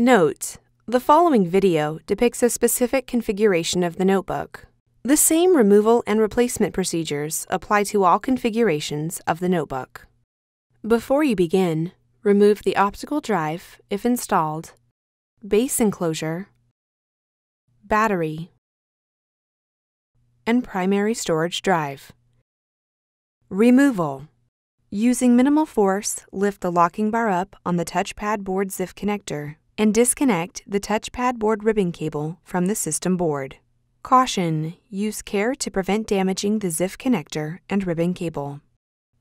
Note: the following video depicts a specific configuration of the notebook. The same removal and replacement procedures apply to all configurations of the notebook. Before you begin, remove the optical drive, if installed, base enclosure, battery, and primary storage drive. Removal. Using minimal force, lift the locking bar up on the touchpad board ZIF connector and disconnect the touchpad board ribbon cable from the system board. Caution: use care to prevent damaging the ZIF connector and ribbon cable.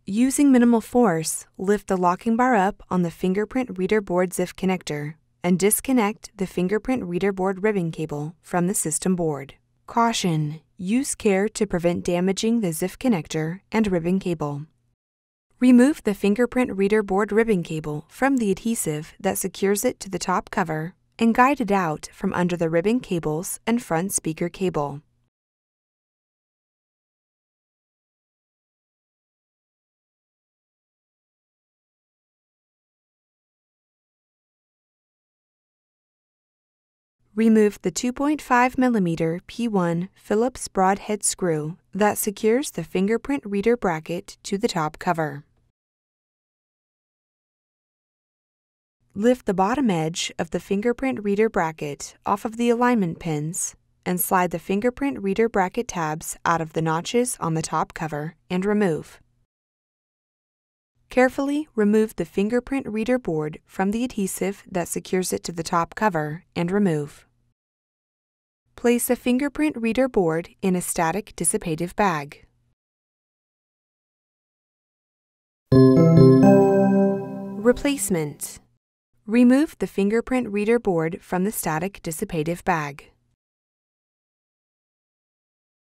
Using minimal force, lift the locking bar up on the Fingerprint reader board ZIF connector and disconnect the Fingerprint reader board ribbon cable from the system board. Caution: use care to prevent damaging the ZIF connector and ribbon cable. Remove the Fingerprint reader board ribbon cable from the adhesive that secures it to the top cover and guide it out from under the ribbon cables and front speaker cable. Remove the 2.5mm P1 Phillips broadhead screw that secures the Fingerprint reader bracket to the top cover. Lift the bottom edge of the Fingerprint reader bracket off of the alignment pins and slide the Fingerprint reader bracket tabs out of the notches on the top cover and remove. Carefully remove the Fingerprint reader board from the adhesive that secures it to the top cover and remove. Place the Fingerprint reader board in a static dissipative bag. Replacement. Remove the Fingerprint reader board from the static dissipative bag.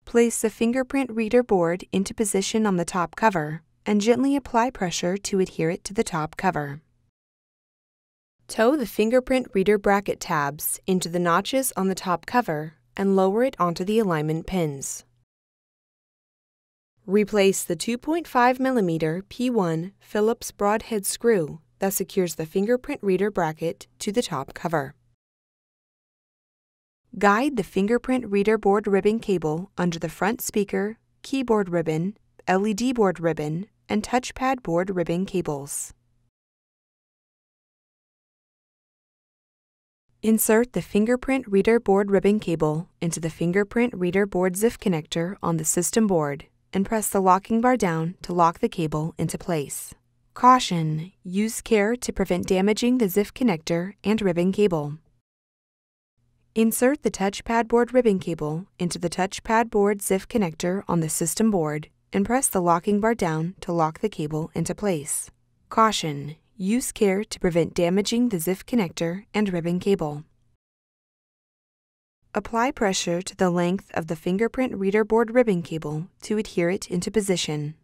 Place the Fingerprint reader board into position on the top cover and gently apply pressure to adhere it to the top cover. Tow the Fingerprint reader bracket tabs into the notches on the top cover and lower it onto the alignment pins. Replace the 2.5mm P1 Phillips broadhead screw that secures the Fingerprint reader bracket to the top cover. Guide the Fingerprint reader board ribbon cable under the front speaker, keyboard ribbon, LED board ribbon, and touchpad board ribbon cables. Insert the Fingerprint reader board ribbon cable into the Fingerprint reader board ZIF connector on the system board and press the locking bar down to lock the cable into place. Caution: use care to prevent damaging the ZIF connector and ribbon cable. Insert the touchpad board ribbon cable into the touchpad board ZIF connector on the system board and press the locking bar down to lock the cable into place. Caution: use care to prevent damaging the ZIF connector and ribbon cable. Apply pressure to the length of the Fingerprint reader board ribbon cable to adhere it into position.